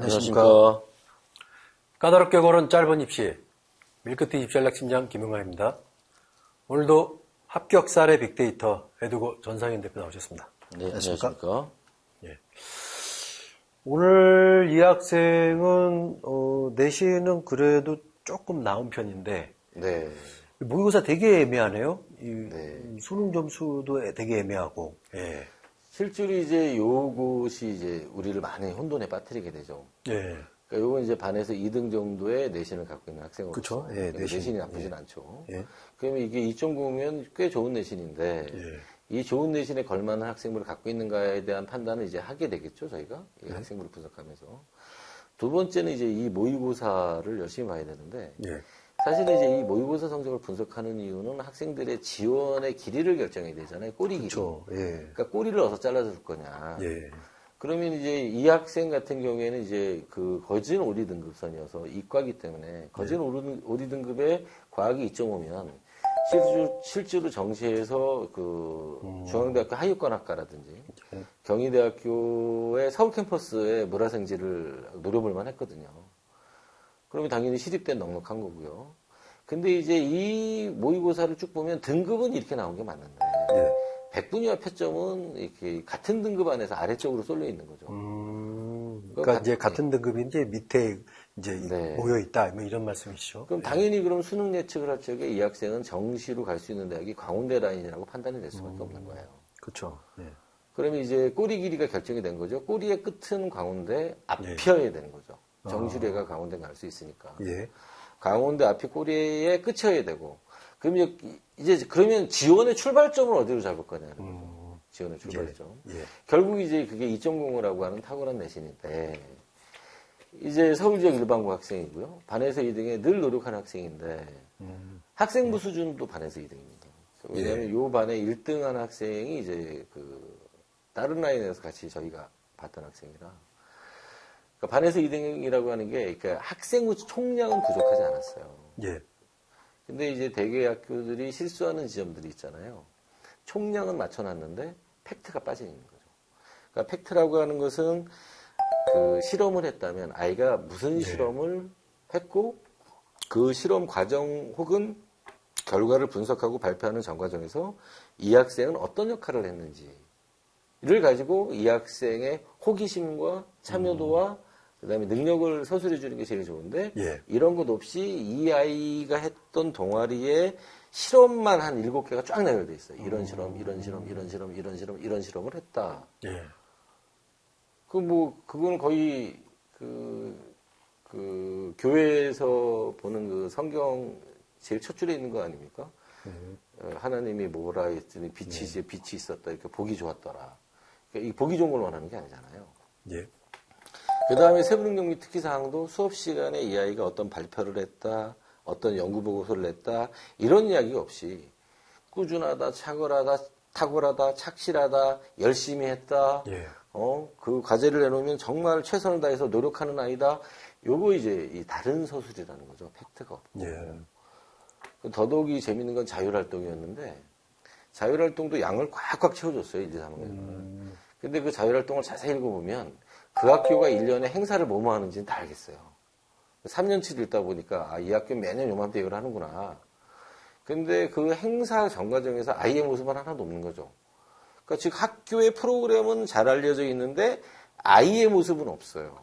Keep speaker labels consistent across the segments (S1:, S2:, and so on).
S1: 안녕하십니까.
S2: 까다롭게 고른 짧은 입시, 밀크티 입시전략팀장 김용환입니다. 오늘도 합격 사례 빅데이터 에듀고 전상현 대표 나오셨습니다.
S1: 네, 안녕하십니까.
S2: 예. 오늘 이 학생은 내신은 그래도 조금 나은 편인데
S1: 네.
S2: 모의고사 되게 애매하네요.
S1: 네.
S2: 수능 점수도 되게 애매하고. 예.
S1: 실제로 이제 요것이 이제 우리를 많이 혼돈에 빠뜨리게 되죠.
S2: 예.
S1: 그러니까 요건 이제 반에서 2등 정도의 내신을 갖고 있는 학생으로서
S2: 그쵸. 예,
S1: 내신이 나쁘진 않죠.
S2: 예.
S1: 그러면 이게 2.9면 꽤 좋은 내신인데
S2: 예.
S1: 이 좋은 내신에 걸만한 학생부를 갖고 있는가에 대한 판단을 이제 하게 되겠죠, 저희가. 이 학생부를 분석하면서. 두 번째는 이제 이 모의고사를 열심히 봐야 되는데
S2: 예.
S1: 사실은 이제 이 모의고사 성적을 분석하는 이유는 학생들의 지원의 길이를 결정해야 되잖아요. 꼬리 길이.
S2: 그쵸. 예.
S1: 그러니까 꼬리를 어디서 잘라서 줄 거냐.
S2: 예.
S1: 그러면 이제 이 학생 같은 경우에는 이제 그 거진 오리 등급선이어서 이과기 때문에 거진 오리 등급에 과학이 2.5면 실제로 정시에서 그 중앙대학교 하위권학과라든지 경희대학교의 서울 캠퍼스의 문화생지를 노려볼만 했거든요. 그러면 당연히 시립대는 넉넉한 거고요. 근데 이제 이 모의고사를 쭉 보면 등급은 이렇게 나온 게 맞는데
S2: 예.
S1: 백분위와 표점은 이렇게 같은 등급 안에서 아래쪽으로 쏠려 있는 거죠.
S2: 그러니까 이제 같은 등급인데 밑에 이제
S1: 네.
S2: 모여 있다, 뭐 이런 말씀이시죠.
S1: 그럼 당연히 그럼 수능 예측을 할 적에 이 학생은 정시로 갈 수 있는 대학이 광운대 라인이라고 판단이 될 수밖에 없는 거예요.
S2: 그렇죠. 예.
S1: 그러면 이제 꼬리 길이가 결정이 된 거죠. 꼬리의 끝은 광운대, 앞이어야 되는 거죠. 정시례가 광운대 갈 수 있으니까.
S2: 예.
S1: 광운대 앞이 꼬리의 끝이어야 되고. 그럼 이제 그러면 지원의 출발점을 어디로 잡을 거냐는 거죠. 지원의 출발점.
S2: 예.
S1: 결국 이제 그게 2.0이라고 하는 탁월한 내신인데 이제 서울 지역 일반고 학생이고요. 반에서 2등에 늘 노력하는 학생인데 학생부 수준도 반에서 2등입니다. 왜냐하면 요 반에 1등한 학생이 이제 그 다른 라인에서 같이 저희가 봤던 학생이라. 그러니까 반에서 2등이라고 하는 게 그러니까 학생부 총량은 부족하지 않았어요.
S2: 예.
S1: 근데 이제 대개 학교들이 실수하는 지점들이 있잖아요. 총량은 맞춰놨는데 팩트가 빠져 있는 거죠. 그러니까 팩트라고 하는 것은 그 실험을 했다면 아이가 무슨 실험을 했고 그 실험 과정 혹은 결과를 분석하고 발표하는 전 과정에서 이 학생은 어떤 역할을 했는지를 가지고 이 학생의 호기심과 참여도와 그다음에 능력을 서술해 주는 게 제일 좋은데 이런 것 없이 이 아이가 했던 동아리에 실험만 한 7개가 쫙 나열돼 있어요. 이런 실험, 이런 실험, 이런 실험, 이런 실험, 이런 실험을 했다.
S2: 예.
S1: 그거는 거의 그 교회에서 보는 그 성경 제일 첫 줄에 있는 거 아닙니까? 하나님이 뭐라 했더니 빛이 있었다. 이렇게 보기 좋았더라. 그러니까 이 보기 좋은 걸 원하는 게 아니잖아요.
S2: 예.
S1: 그 다음에 세부능력 및 특기사항도 수업 시간에 이 아이가 어떤 발표를 했다, 어떤 연구보고서를 냈다, 이런 이야기가 없이 꾸준하다, 탁월하다, 착실하다, 열심히 했다, 그 과제를 내놓으면 정말 최선을 다해서 노력하는 아이다, 요거 이제 이 다른 서술이라는 거죠. 팩트가 없고. 더더욱이 재밌는 건 자율활동이었는데, 자율활동도 양을 꽉꽉 채워줬어요, 1, 2, 3학년. 근데 그 자율활동을 자세히 읽어보면, 그 학교가 1년에 행사를 뭐뭐 하는지는 다 알겠어요. 3년치를 읽다 보니까, 이 학교 매년 요맘때 이걸 하는구나. 근데 그 행사 전 과정에서 아이의 모습은 하나도 없는 거죠. 그러니까 즉 학교의 프로그램은 잘 알려져 있는데, 아이의 모습은 없어요.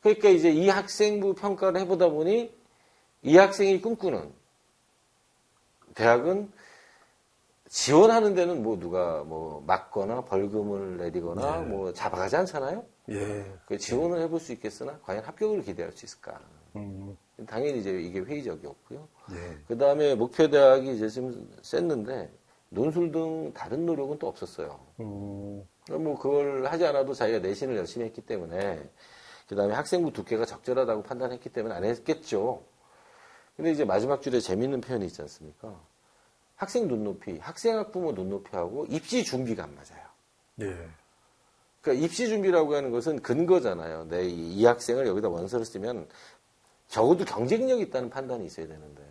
S1: 그러니까 이제 이 학생부 평가를 해보다 보니, 이 학생이 꿈꾸는 대학은 지원하는 데는 뭐 누가 뭐 막거나 벌금을 내리거나 뭐 잡아가지 않잖아요. 그 지원을 해볼 수 있겠으나 과연 합격을 기대할 수 있을까? 당연히 이제 이게 회의적이었고요. 그 다음에 목표 대학이 이제 좀 셌는데 논술 등 다른 노력은 또 없었어요. 뭐 그걸 하지 않아도 자기가 내신을 열심히 했기 때문에 그 다음에 학생부 두께가 적절하다고 판단했기 때문에 안 했겠죠. 근데 이제 마지막 줄에 재밌는 표현이 있지 않습니까? 학생 눈높이, 학생학부모 눈높이하고 입시 준비가 안 맞아요. 그러니까 입시 준비라고 하는 것은 근거잖아요. 내 이 학생을 여기다 원서를 쓰면 적어도 경쟁력이 있다는 판단이 있어야 되는데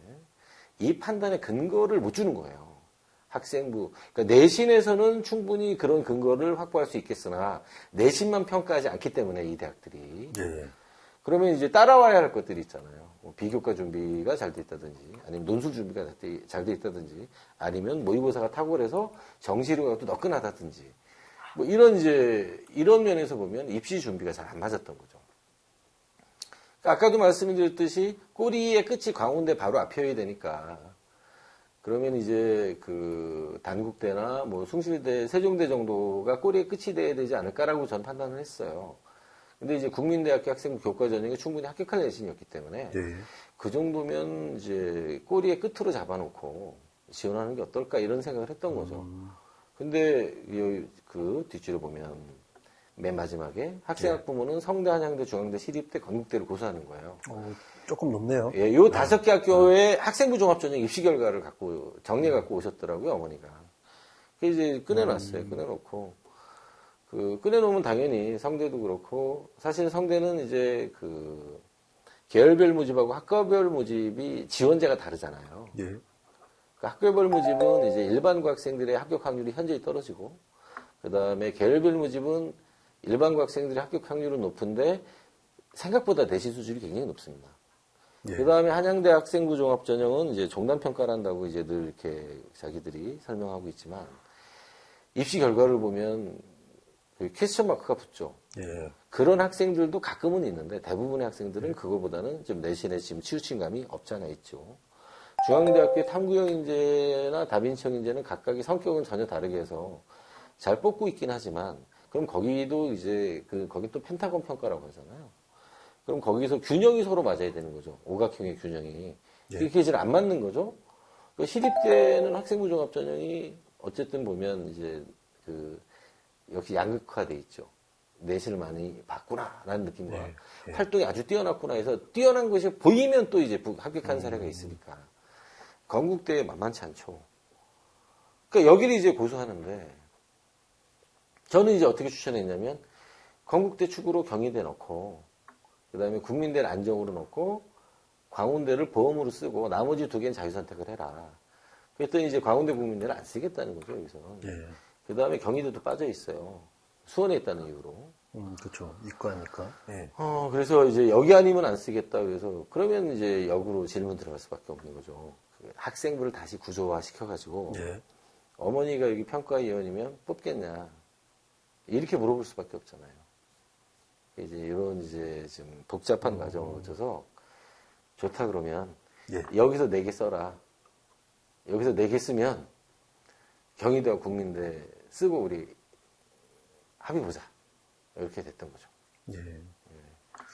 S1: 이 판단의 근거를 못 주는 거예요. 학생부, 그러니까 내신에서는 충분히 그런 근거를 확보할 수 있겠으나 내신만 평가하지 않기 때문에 이 대학들이
S2: 예.
S1: 그러면 이제 따라와야 할 것들이 있잖아요. 뭐 비교과 준비가 잘 돼 있다든지, 아니면 논술 준비가 잘 돼 있다든지, 아니면 모의고사가 탁월해서 정시료가 또 너끈하다든지, 뭐 이런 면에서 보면 입시 준비가 잘 안 맞았던 거죠. 그러니까 아까도 말씀드렸듯이 꼬리의 끝이 광운대 바로 앞이어야 되니까, 그러면 이제 그 단국대나 뭐 숭실대, 세종대 정도가 꼬리의 끝이 돼야 되지 않을까라고 전 판단을 했어요. 근데 이제 국민대학교 학생부 교과 전형에 충분히 합격할 내신이었기 때문에
S2: 예.
S1: 그 정도면 이제 꼬리의 끝으로 잡아놓고 지원하는 게 어떨까 이런 생각을 했던 거죠. 근데 그 뒷줄을 보면 맨 마지막에 학생학부모는 성대, 한양대, 중앙대, 시립대, 건국대를 고수하는 거예요.
S2: 조금 높네요.
S1: 예, 요 5개 학교의 학생부 종합전형 입시 결과를 정리해 갖고 오셨더라고요, 어머니가. 그래서 이제 꺼내놨어요. 꺼내놓고. 꺼내놓으면 당연히 성대도 그렇고, 사실 성대는 이제 계열별 모집하고 학과별 모집이 지원자가 다르잖아요.
S2: 예.
S1: 그 학교별 모집은 이제 일반고 학생들의 합격 확률이 현저히 떨어지고, 그 다음에 계열별 모집은 일반고 학생들의 합격 확률은 높은데, 생각보다 내신 수준이 굉장히 높습니다.
S2: 예.
S1: 그 다음에 한양대 학생부 종합전형은 이제 종단평가를 한다고 이제 늘 이렇게 자기들이 설명하고 있지만, 입시 결과를 보면 퀘스천 마크가 붙죠.
S2: 예.
S1: 그런 학생들도 가끔은 있는데 대부분의 학생들은 그거보다는 좀 내신에 지금 치우친 감이 없지 않아 있죠. 중앙대학교의 탐구형 인재나 다빈치형 인재는 각각의 성격은 전혀 다르게 해서 잘 뽑고 있긴 하지만 그럼 거기도 이제 거기 또 펜타곤 평가라고 하잖아요. 그럼 거기서 균형이 서로 맞아야 되는 거죠. 오각형의 균형이. 이게 잘 안 맞는 거죠. 시립대는 학생부 종합전형이 어쨌든 보면 이제 역시 양극화돼 있죠. 내신을 많이 봤구나라는 느낌과 활동이 아주 뛰어났구나 해서 뛰어난 것이 보이면 또 이제 합격한 사례가 있으니까 건국대에 만만치 않죠. 그러니까 여기를 이제 고수하는데 저는 이제 어떻게 추천했냐면 건국대 축으로 경희대 넣고 그다음에 국민대를 안정으로 넣고 광운대를 보험으로 쓰고 나머지 2개는 자유선택을 해라. 그랬더니 이제 광운대 국민대를 안 쓰겠다는 거죠 여기서.
S2: 예.
S1: 그 다음에 경희대도 빠져 있어요. 수원에 있다는 이유로.
S2: 그렇죠. 이과니까. 예.
S1: 그래서 이제 여기 아니면 안 쓰겠다. 그래서 그러면 이제 역으로 질문 들어갈 수밖에 없는 거죠. 학생부를 다시 구조화 시켜가지고
S2: 예.
S1: 어머니가 여기 평가위원이면 뽑겠냐 이렇게 물어볼 수밖에 없잖아요. 이제 이런 이제 좀 복잡한 과정을 거쳐서 좋다 그러면
S2: 예.
S1: 여기서 4개 써라. 여기서 4개 쓰면 경희대와 국민대 쓰고 우리 합의 보자. 이렇게 됐던 거죠.
S2: 예.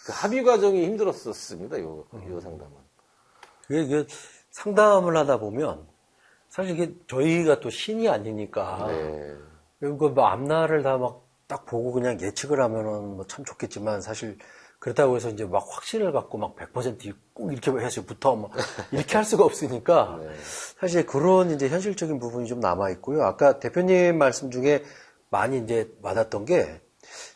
S1: 그 합의 과정이 힘들었었습니다. 요 상담은.
S2: 이게 상담을 하다 보면 사실 이게 저희가 또 신이 아니니까
S1: 네.
S2: 이거 뭐 앞날을 다 막 딱 보고 그냥 예측을 하면은 뭐 참 좋겠지만 사실 그렇다고 해서 이제 막 확신을 갖고 막 100%꼭 이렇게 해서부터 막 이렇게 할 수가 없으니까
S1: 네.
S2: 사실 그런 이제 현실적인 부분이 좀 남아 있고요. 아까 대표님 말씀 중에 많이 이제 와닿던 게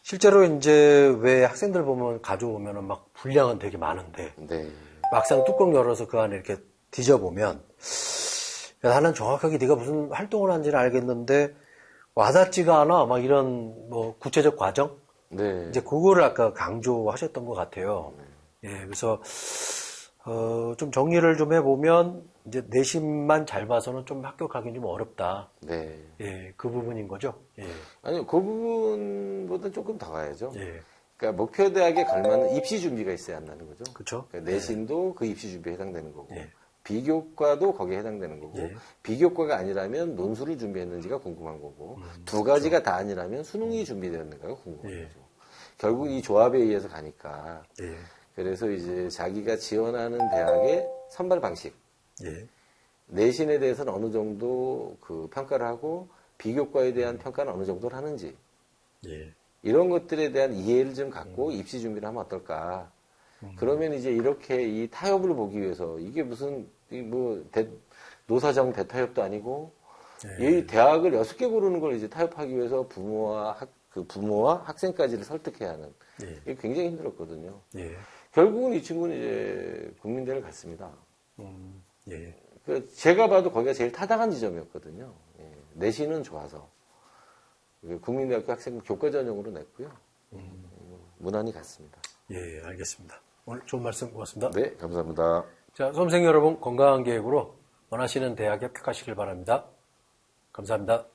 S2: 실제로 이제 왜 학생들 보면 가져오면은 막 분량은 되게 많은데
S1: 네.
S2: 막상 뚜껑 열어서 그 안에 이렇게 뒤져보면 야, 나는 정확하게 네가 무슨 활동을 한지는 알겠는데 와닿지가 않아. 막 이런 뭐 구체적 과정?
S1: 네.
S2: 이제 그거를 아까 강조하셨던 것 같아요. 예, 그래서 좀 정리를 좀 해보면 이제 내신만 잘 봐서는 좀 합격하기는 좀 어렵다.
S1: 네.
S2: 예, 그 부분인 거죠. 예,
S1: 아니요, 그 부분보다 조금 더 가야죠.
S2: 예,
S1: 그러니까 목표 대학에 걸맞는 입시 준비가 있어야 한다는 거죠.
S2: 그렇죠.
S1: 그러니까 내신도 그 입시 준비에 해당되는 거고.
S2: 예.
S1: 비교과도 거기에 해당되는 거고
S2: 예.
S1: 비교과가 아니라면 논술을 준비했는지가 궁금한 거고 두 가지가 다 아니라면 수능이 준비되었는가가 궁금한
S2: 예.
S1: 거죠. 결국 이 조합에 의해서 가니까
S2: 예,
S1: 그래서 이제 자기가 지원하는 대학의 선발 방식
S2: 예,
S1: 내신에 대해서는 어느 정도 그 평가를 하고 비교과에 대한 평가는 어느 정도를 하는지
S2: 예,
S1: 이런 것들에 대한 이해를 좀 갖고 입시 준비를 하면 어떨까. 그러면 이제 이렇게 이 타협을 보기 위해서 이게 무슨 노사정 대타협도 아니고 이 대학을 6개 고르는 걸 이제 타협하기 위해서 부모와 학생까지를 설득해야 하는 이게 굉장히 힘들었거든요.
S2: 예,
S1: 결국은 이 친구는 이제 국민대를 갔습니다.
S2: 예,
S1: 제가 봐도 거기가 제일 타당한 지점이었거든요. 내신은 좋아서 국민대학교 학생 교과 전형으로 냈고요. 무난히 갔습니다.
S2: 예, 알겠습니다. 오늘 좋은 말씀 고맙습니다.
S1: 네, 감사합니다.
S2: 자, 수험생 여러분 건강한 계획으로 원하시는 대학에 합격하시길 바랍니다. 감사합니다.